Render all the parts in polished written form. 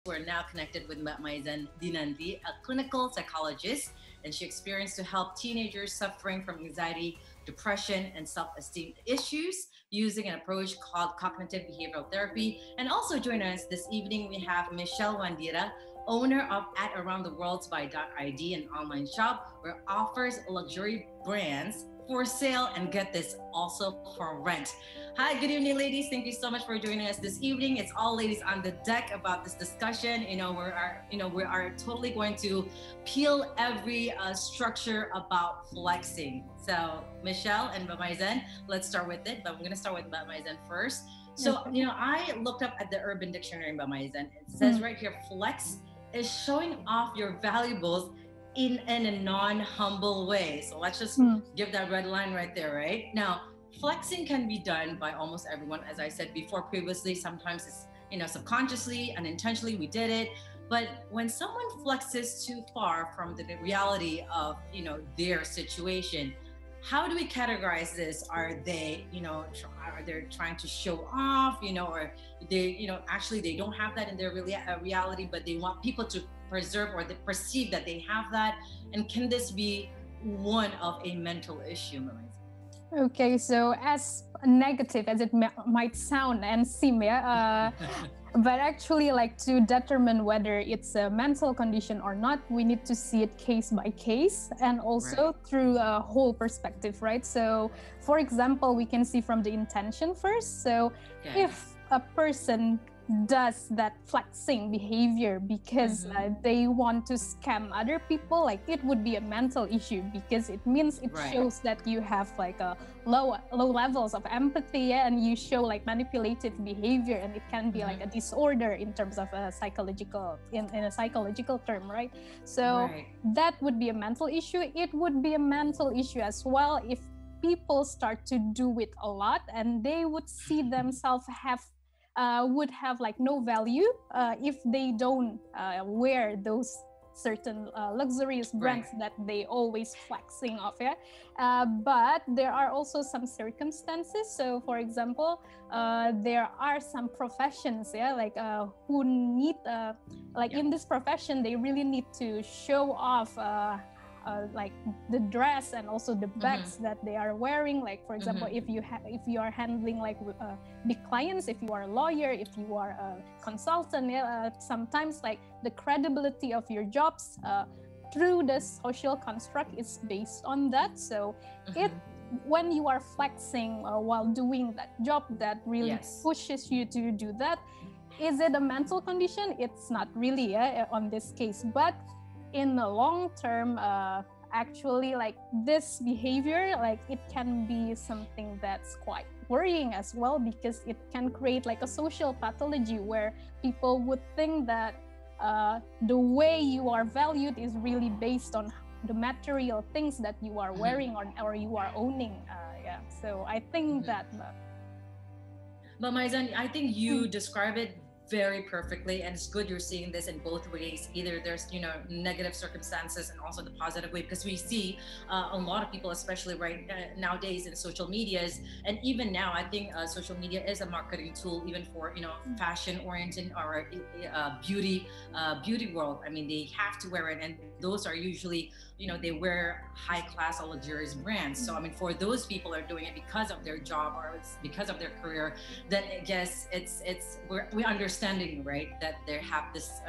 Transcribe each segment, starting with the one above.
we're now connected with Maizan Dianti, a clinical psychologist, and she experienced to help teenagers suffering from anxiety, depression, and self-esteem issues using an approach called cognitive behavioral therapy. And also joining us this evening, we have Michelle Wandira, owner of At Around the Worlds by .id, an online shop where offers luxury brands for sale and get this, also for rent. Hi, good evening, ladies. Thank you so much for joining us this evening. It's all ladies on the deck about this discussion. We are totally going to peel every structure about flexing. So Michelle and Maizan, let's start with it. But I'm going to start with Maizan first. So, I looked up at the Urban Dictionary, Maizan. It says right here, flex is showing off your valuables in a non-humble way. So let's just give that red line right there, right? Now, flexing can be done by almost everyone. As I said before previously, sometimes it's, subconsciously, unintentionally, we did it. But when someone flexes too far from the reality of, their situation, how do we categorize this? Are they, are they trying to show off, or they, actually they don't have that in their reality, but they want people to preserve or they perceive that they have that? And can this be one of a mental issue, Maizan? Okay, so as negative as it might sound and seem, but actually, to determine whether it's a mental condition or not, we need to see it case by case and also through a whole perspective, right? So, for example, we can see from the intention first. So, if a person does that flexing behavior because they want to scam other people, it would be a mental issue, because it means it shows that you have a low levels of empathy, and you show manipulative behavior, and it can be a disorder in terms of a psychological in a psychological term, right? So that would be a mental issue. It would be a mental issue as well if people start to do it a lot and they would see themselves would have no value if they don't wear those certain luxurious brands that they always flexing off. But there are also some circumstances. So for example, there are some professions who need in this profession they really need to show off the dress and also the bags that they are wearing. For example, if you are handling big clients, if you are a lawyer, if you are a consultant, sometimes the credibility of your jobs through the social construct is based on that. So when you are flexing while doing that job that really pushes you to do that, is it a mental condition? It's not really on this case, but in the long term, actually, this behavior, it can be something that's quite worrying as well, because it can create a social pathology where people would think that the way you are valued is really based on the material things that you are wearing or you are owning. So I think that. But Maizan, I think you describe it very perfectly, and it's good you're seeing this in both ways. Either there's negative circumstances and also the positive way, because we see a lot of people, especially nowadays in social medias, and even now I think social media is a marketing tool even for fashion oriented or beauty world. I mean, they have to wear it, and those are usually they wear high class or luxurious brands. So I mean, for those people are doing it because of their job or it's because of their career, then I guess we understanding, right, that they have this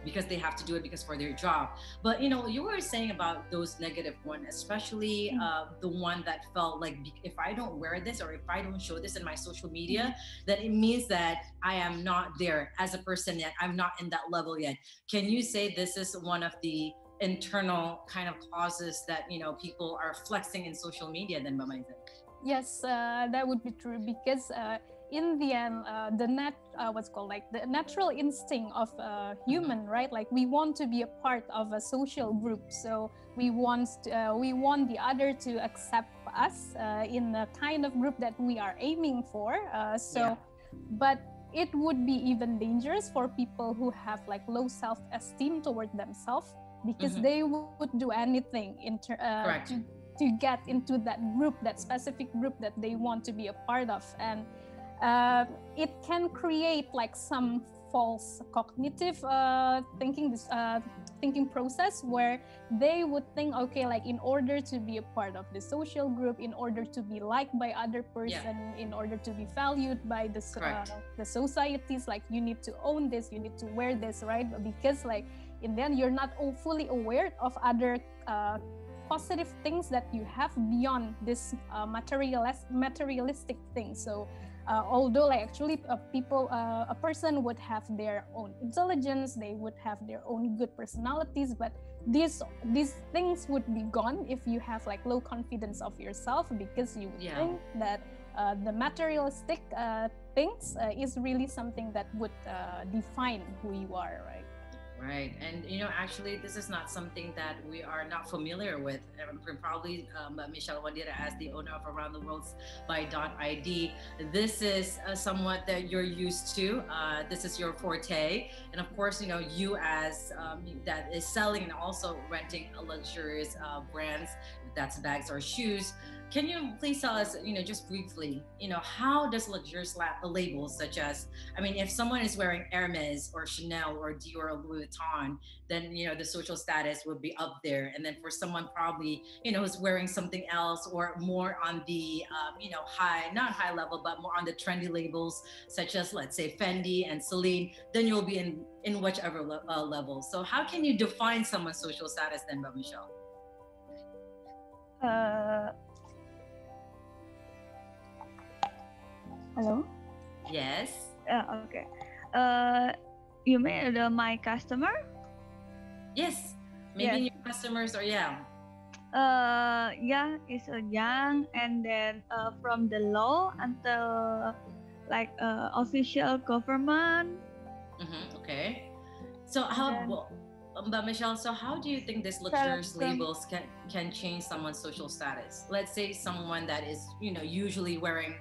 because they have to do it because for their job. But you were saying about those negative one, especially the one that felt like, if I don't wear this or if I don't show this in my social media, then it means that I am not there as a person yet. I'm not in that level yet. Can you say this is one of the internal kind of causes that people are flexing in social media then, Maizan? Yes, that would be true, because in the end, the natural instinct of human, right? We want to be a part of a social group, so we want the other to accept us in the kind of group that we are aiming for. But it would be even dangerous for people who have low self-esteem toward themselves, because they would do anything to get into that group, that specific group that they want to be a part of. And it can create some false cognitive thinking process where they would think, okay, like in order to be a part of the social group, in order to be liked by other person, in order to be valued by the societies, like you need to own this, you need to wear this, right? Because like in the end, you're not fully aware of other positive things that you have beyond this materialistic thing. So although like actually a person would have their own intelligence, they would have their own good personalities, but these things would be gone if you have like low confidence of yourself, because you would think that the materialistic things is really something that would define who you are, right? Right. And, you know, actually, this is not something that we are not familiar with. Probably Michelle Wandira, as the owner of Around the World by .id, this is somewhat that you're used to. This is your forte. And of course, you know, you as that is selling and also renting luxurious brands, if that's bags or shoes. Can you please tell us, you know, just briefly, you know, how does luxurious labels such as, I mean, if someone is wearing Hermes or Chanel or Dior or Louis Vuitton, then, you know, the social status would be up there. And then for someone probably, you know, who's wearing something else or more on the, you know, not high level, but more on the trendy labels, such as, let's say, Fendi and Celine, then you'll be in whichever level. So how can you define someone's social status then, Michelle? Hello? Yes. Okay. You mean my customer? Yes. Maybe your customers or yeah, it's young, and then from the law until like official government. Okay. So but Michelle, so how do you think these luxurious labels can change someone's social status? Let's say someone that is, you know, usually wearing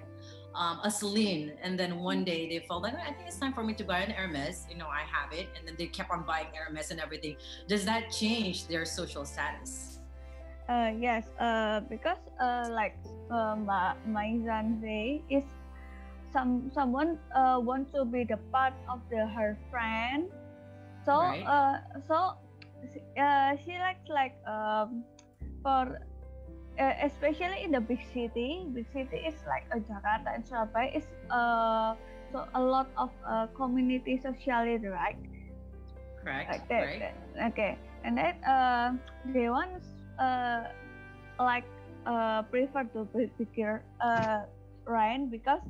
a Celine, and then one day they felt like, I think it's time for me to buy an Hermes. You know, I have it, and then they kept on buying Hermes and everything. Does that change their social status? Yes, because like Maizan say, is someone want to be the part of her friend, so she likes like for. Especially in the big city is like Jakarta and Surabaya is so a lot of community sociality, right? Correct. Like that, right. Okay, and then they want like prefer to be bigger rent, because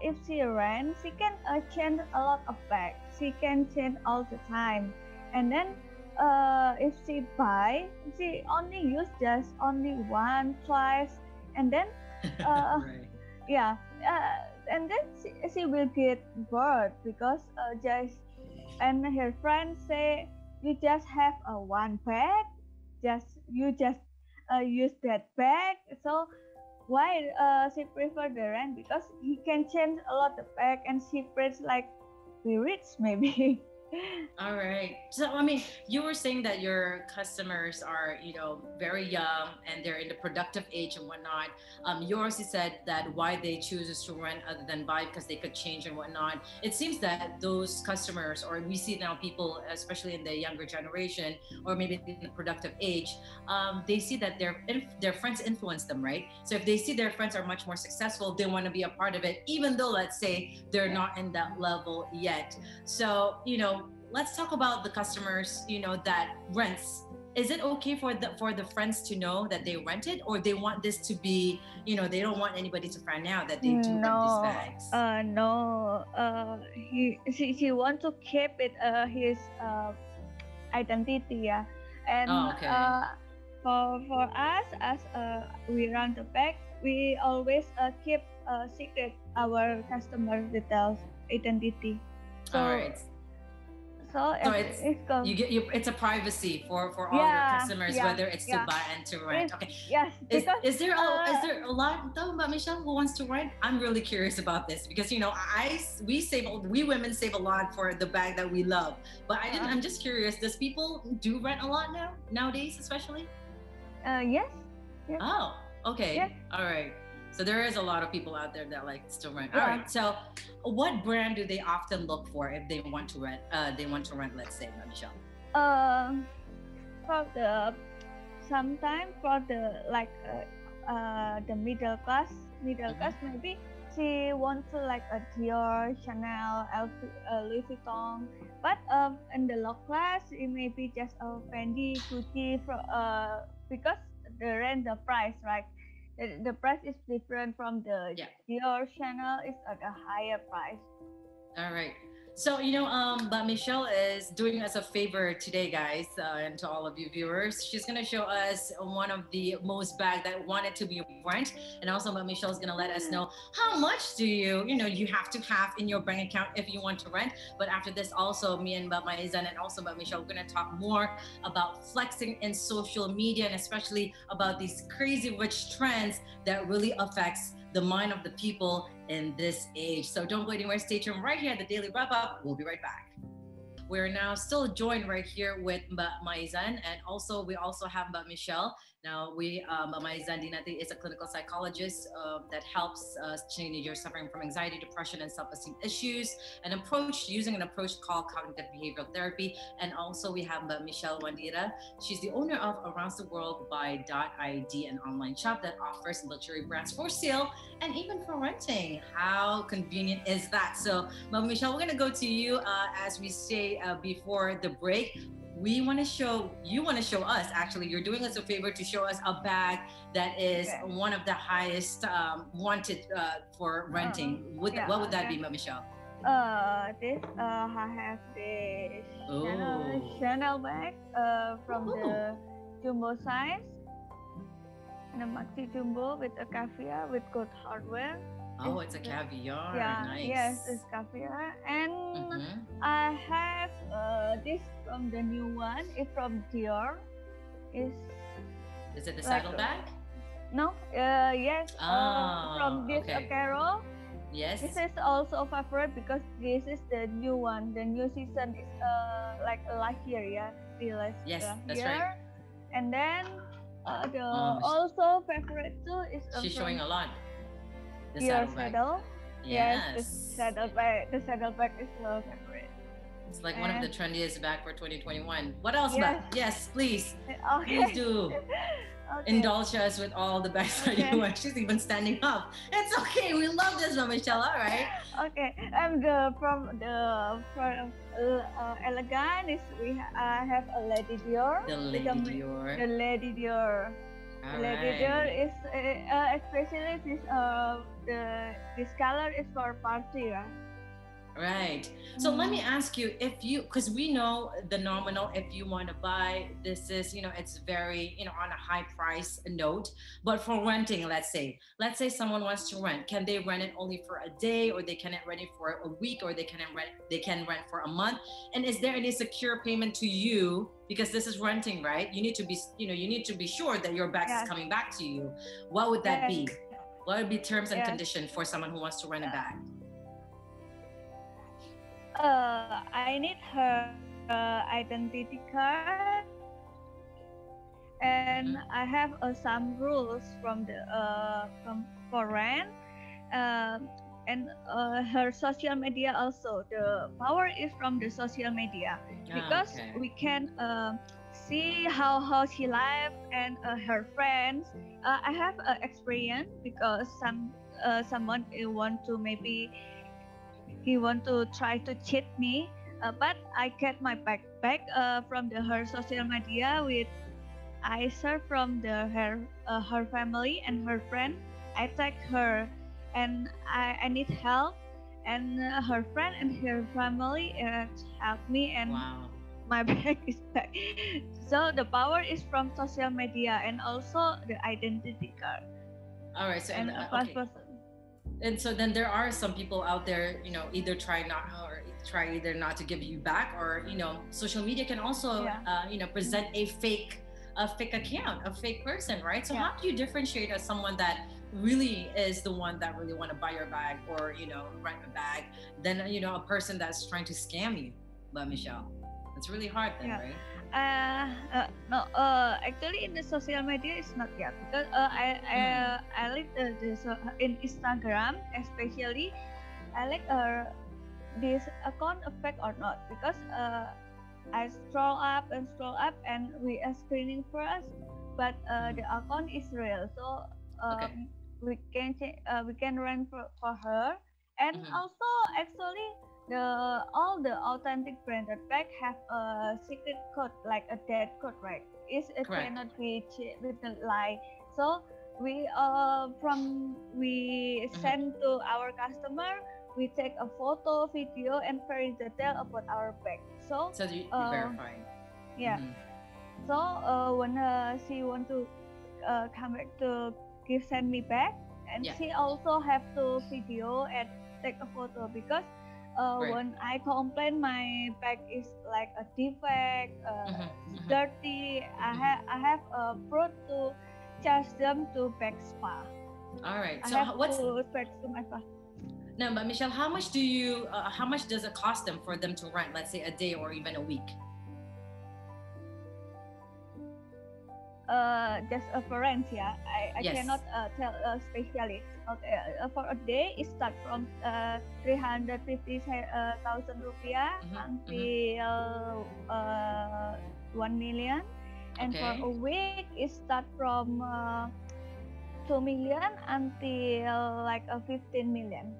if she rent, she can change a lot of bags. She can change all the time, and then if she buy, she only use just only one, twice, and then and then she will get bored, because and her friends say, you just have a one bag, you just use that bag. So why she prefer the rent? Because he can change a lot of bag, and she feels like be rich maybe. All right. So, I mean, you were saying that your customers are, you know, very young and they're in the productive age and whatnot. You also said that why they choose is to rent other than buy, because they could change and whatnot. It seems that those customers, or we see now people, especially in the younger generation, or maybe in the productive age, they see that their friends influence them, right? So if they see their friends are much more successful, they want to be a part of it, even though, let's say, they're not in that level yet. So, you know, let's talk about the customers, you know, that rents. Is it okay for the friends to know that they rented, or they want this to be, you know, they don't want anybody to find out that they do rent these bags? No. She want to keep it his identity, yeah. And for us, as we run the bag, we always keep secret our customer details, identity. So, all right. So it's a privacy for all your customers, whether it's to buy and to rent. Okay. Yes. Is there a lot though about Michelle who wants to rent? I'm really curious about this, because you know we women save a lot for the bag that we love, but I'm just curious. Does people do rent a lot nowadays, especially? Yes. Oh, okay. Yes. All right. So there is a lot of people out there that like to rent. Yeah. All right. So what brand do they often look for if they want to rent? Let's say, Michelle. For the sometimes for the like the middle class maybe she wants to like a Dior, Chanel, Louis Vuitton. But in the low class, it may be just a Fendi, Gucci, because the price, right? The price is different from the Dior, Chanel is at a higher price. All right. So, but Michelle is doing us a favor today, guys, and to all of you viewers. She's going to show us one of the most bag that wanted to be rent. And also, but Michelle is going to let us know how much do you have to have in your bank account if you want to rent. But after this, also, me and Maizan and also Michelle, we're going to talk more about flexing in social media and especially about these crazy rich trends that really affects the mind of the people in this age. So don't go anywhere. Stay tuned right here at the Daily Wrap Up. We'll be right back. We're now still joined right here with Maizan, and also we also have Michelle. Now Maizan Dianati is a clinical psychologist that helps teenagers suffering from anxiety, depression, and self-esteem issues, using an approach called cognitive behavioral therapy. And also we have Michelle Wandira. She's the owner of Around the World by .id, an online shop that offers luxury brands for sale and even for renting. How convenient is that? So, Michelle, we're going to go to you as we say before the break. You want to show us, actually, you're doing us a favor to show us a bag that is one of the highest wanted for renting. What would that be, Michelle? This I have the Chanel bag from the jumbo size, and a maxi jumbo with a caviar with gold hardware. Oh, it's a caviar. Yeah, nice. Yes, it's caviar. And I have this from the new one. It's from Dior. Is it the saddle bag? No. Yes. From this apparel. Yes. This is also a favorite because this is the new one. The new season is like last year, yeah. Yes, that's right. And then also favorite too is she's showing a lot. The saddle. Yes. The saddle bag. The saddle bag is my favorite. It's like one of the trendiest bag for 2021. What else, Yes, please. Okay. Please do. Indulge us with all the bags that you wear. She's even standing up. It's okay. We love this, Michelle. All right. Okay. And from elegant is I have a Lady Dior. The Lady Dior. The Lady Dior. All Lady Dior is especially this color is for party, right? Right. So let me ask you, because we know the nominal, if you want to buy, this is, it's very, on a high price note. But for renting, let's say someone wants to rent, can they rent it only for a day, or they can rent it for a week, or they can rent for a month? And is there any secure payment to you? Because this is renting, right? You need to be, sure that your bag is coming back to you. What would that be? What would be terms and conditions for someone who wants to rent a bag? I need her identity card, and I have some rules from for rent, and her social media also. The power is from the social media because we can see how she lives and her friends. I have experience because someone want to maybe. He want to try to cheat me, but I get my backpack from her social media with answer from her family and her friend. I text her, and I need help, and her friend and her family help me, and my bag is back. So the power is from social media and also the identity card. All right. So And so then there are some people out there, either try either not to give you back, or social media can also present a fake account, a fake person, right? So how do you differentiate as someone that really is the one that really want to buy your bag or rent a bag, than a person that's trying to scam you? But Michelle, it's really hard then, right? No, actually in the social media it's not yet because I like in Instagram especially. I like this account effect or not because I scroll up and we are screening for us, but the account is real, so we can run for her, and also actually all the authentic branded bag have a secret code like a dead code, right? It cannot be with the lie. So we send to our customer. We take a photo, video, and very detail about our bag. So you verify. Yeah. So when she want to come back to send me back, and she also have to video and take a photo because when I complain my bag is like a defect, dirty, I have a proof to charge them to bag spa. All right. I So have what's to back to my spa. No, but Michelle, how much does it cost them for them to rent, let's say a day or even a week? Just for rent, yeah. I cannot tell specially. Okay, for a day it start from 350,000 rupiah until 1 million, and for a week it start from 2 million until like 15 million.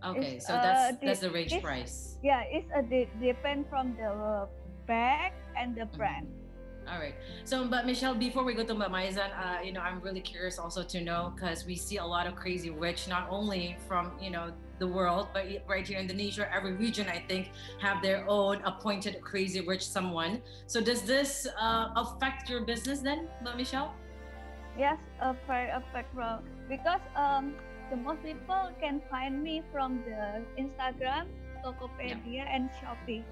Okay, it's, so that's the range price. Yeah, it's depend from the bag and the brand. All right. So, but Michelle, before we go to Maizan, I'm really curious also to know, because we see a lot of crazy rich, not only from the world, but right here in Indonesia, every region I think have their own appointed crazy rich someone. So, does this affect your business then, Michelle? Yes, very affect because the most people can find me from the Instagram, Tokopedia, and Shopee.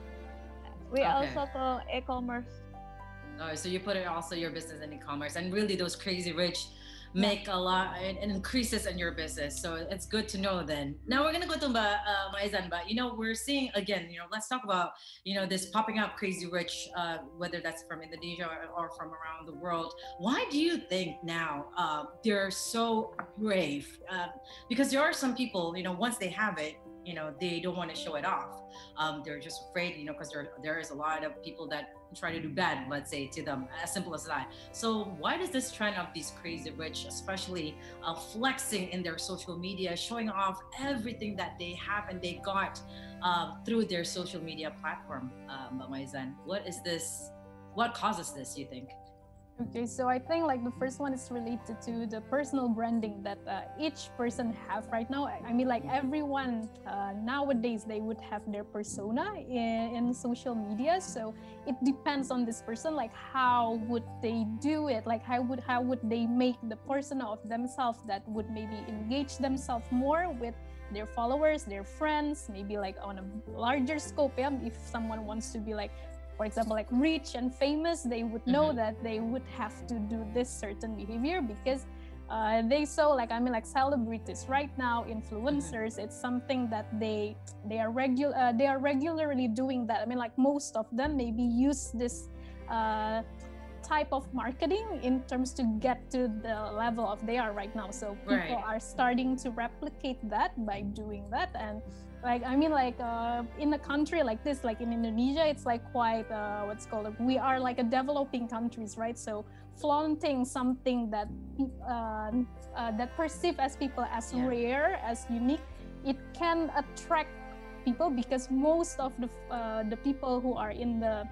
We also call e-commerce. Oh, so you put it also your business in e-commerce, and really those crazy rich make a lot and increases in your business. So it's good to know then. Now we're gonna go to Maizan, but we're seeing again, let's talk about this popping up crazy rich, whether that's from Indonesia or from around the world. Why do you think now they're so brave? Because there are some people, once they have it, they don't want to show it off. They're just afraid, because there is a lot of people that try to do bad, let's say, to them, as simple as that. So why does this trend of these crazy rich, especially flexing in their social media, showing off everything that they have and they got through their social media platform, Maizan, what causes this, you think? Okay, so I think like the first one is related to the personal branding that each person have right now. I mean, like everyone nowadays, they would have their persona in social media. So it depends on this person, like how would they do it? Like how would they make the persona of themselves that would maybe engage themselves more with their followers, their friends, maybe like on a larger scope. Yeah, if someone wants to be like, for example, like rich and famous, they would know that they would have to do this certain behavior because they saw like celebrities right now, influencers. It's something that they are regularly doing that. I mean, like most of them maybe use this type of marketing in terms to get to the level of they are right now. So people are starting to replicate that by doing that. And like in a country like this, like in Indonesia, it's like quite we are like a developing countries, right? So flaunting something that that perceive as people as rare, as unique, it can attract people because most of the people who are in the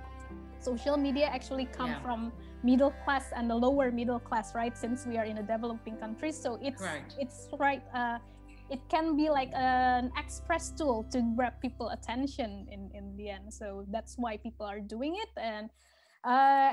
social media actually come from middle class and the lower middle class, right? Since we are in a developing country, so it's right. It can be like an express tool to grab people attention in the end. So that's why people are doing it, and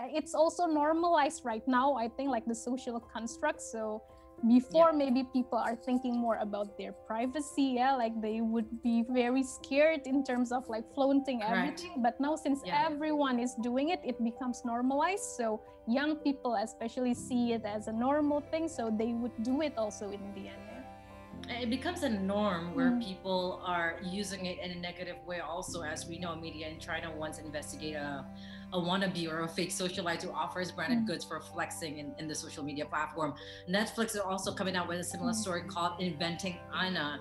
it's also normalized right now, I think, like the social construct. So before maybe people are thinking more about their privacy, like they would be very scared in terms of like flaunting everything. But now since everyone is doing it, it becomes normalized. So young people especially see it as a normal thing, so they would do it also in the end. It becomes a norm where people are using it in a negative way also. As we know, media in China once investigate a a wannabe or a fake socialite who offers branded goods for flexing in the social media platform. Netflix is also coming out with a similar story called Inventing Anna.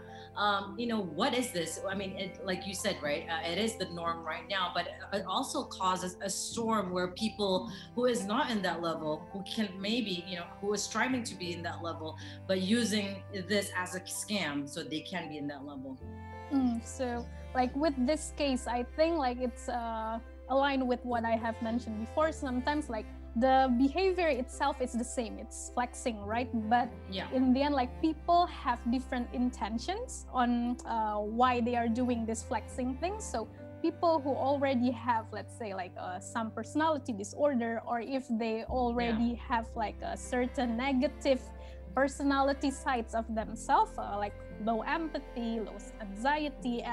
What is this? I mean, like you said, right? It is the norm right now, but it also causes a storm where people who is not in that level, who can maybe, who is striving to be in that level, but using this as a scam so they can be in that level. So like with this case, I think like it's aligned with what I have mentioned before. Sometimes like the behavior itself is the same, it's flexing, right? But in the end, like people have different intentions on why they are doing this flexing thing. So people who already have, let's say, like some personality disorder, or if they already have like a certain negative personality sides of themselves, like low empathy, low anxiety,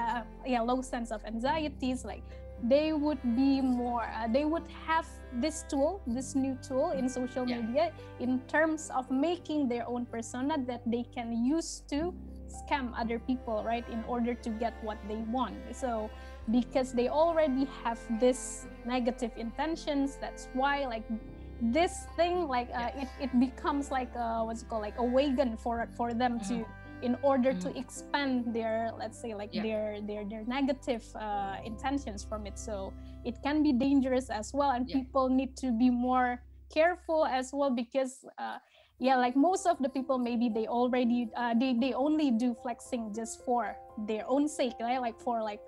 low sense of anxieties, like they would be more, they would have this new tool in social media in terms of making their own persona that they can use to scam other people, right, in order to get what they want. So because they already have this negative intentions, that's why like this thing, like it becomes like what's it called, like a wagon for them to, in order to expand their, let's say, like their negative intentions from it. So it can be dangerous as well, and people need to be more careful as well, because like most of the people, maybe they already they only do flexing just for their own sake, right? Like for like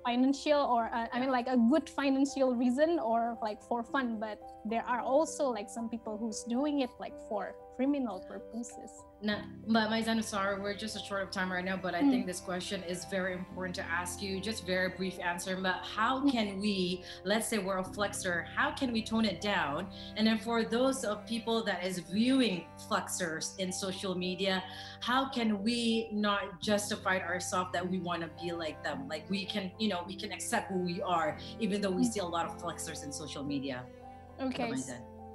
financial, or I mean like a good financial reason, or like for fun. But there are also like some people who's doing it like for criminal purposes. Nah, but Maizan, sorry, we're just a short of time right now, but I think this question is very important to ask you. Just very brief answer, but how can we, let's say we're a flexer, how can we tone it down? And then for those of people that is viewing flexers in social media, how can we not justify ourselves that we want to be like them? Like we can accept who we are, even though we see a lot of flexers in social media. Okay.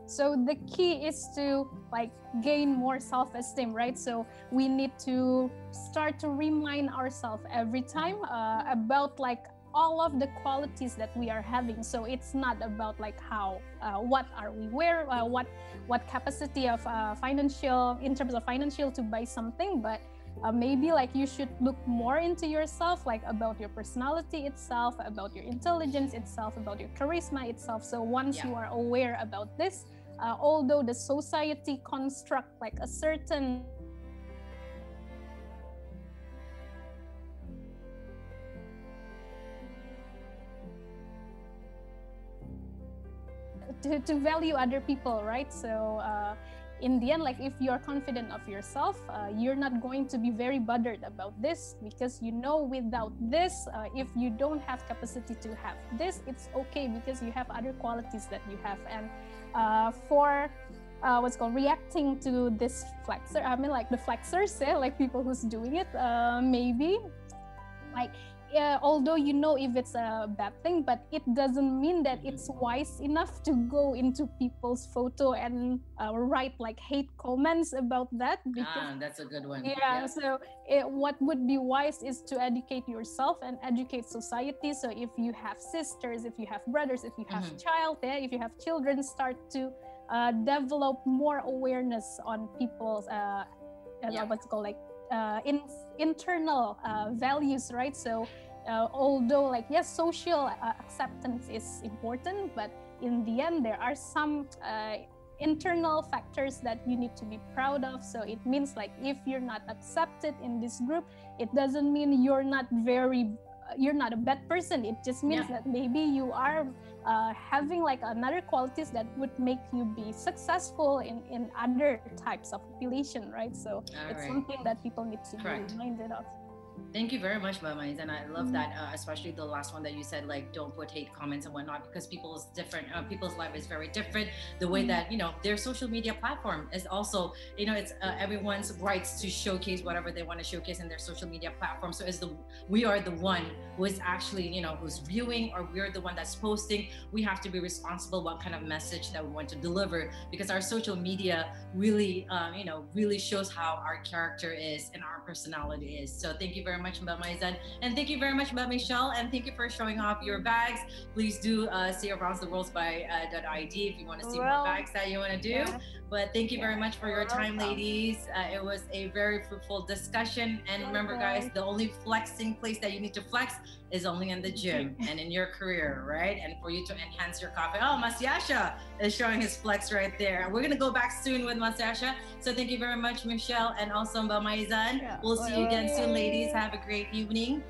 So the key is to like gain more self-esteem, right? So we need to start to remind ourselves every time about like all of the qualities that we are having. So it's not about like how, what are we wearing, what capacity of financial, in terms of financial to buy something, but maybe like you should look more into yourself, like about your personality itself, about your intelligence itself, about your charisma itself. So once you are aware about this, although the society construct like a certain to value other people, right? So in the end, like if you're confident of yourself, you're not going to be very bothered about this, because you know without this, if you don't have capacity to have this, it's okay, because you have other qualities that you have. And for what's called reacting to this flexer, I mean like the flexers, like people who's doing it, maybe like although you know if it's a bad thing, but it doesn't mean that it's wise enough to go into people's photo and write like hate comments about that, because that's a good one. So what would be wise is to educate yourself and educate society. So if you have sisters, if you have brothers, if you have child, if you have children, start to develop more awareness on people's what's called like internal values, right? So although like yes, social acceptance is important, but in the end there are some internal factors that you need to be proud of. So it means like if you're not accepted in this group, it doesn't mean you're not a bad person. It just means that maybe you are having like another qualities that would make you be successful in other types of population, right? So it's something that people need to be reminded of. Thank you very much, Maizan, and I love that, especially the last one that you said, like don't put hate comments and whatnot, because people's life is very different. The way that their social media platform is also, it's everyone's rights to showcase whatever they want to showcase in their social media platform. So we are the one who is actually who's viewing, or we're the one that's posting. We have to be responsible what kind of message that we want to deliver, because our social media really really shows how our character is and our personality is. So thank you very much, Mbak Maizan. And thank you very much, Mbak Michelle. And thank you for showing off your bags. Please do see Around the World by .id if you want to see what bags that you want to do. Yeah. But thank you very much for your time, ladies. It was a very fruitful discussion. And remember, guys, the only flexing place that you need to flex is only in the gym and in your career, right? And for you to enhance your confidence. Oh, Mas Yasha is showing his flex right there. And we're going to go back soon with Mas Yasha. So thank you very much, Michelle, and also Mbak Maizan. We'll see you again soon, ladies. Have a great evening.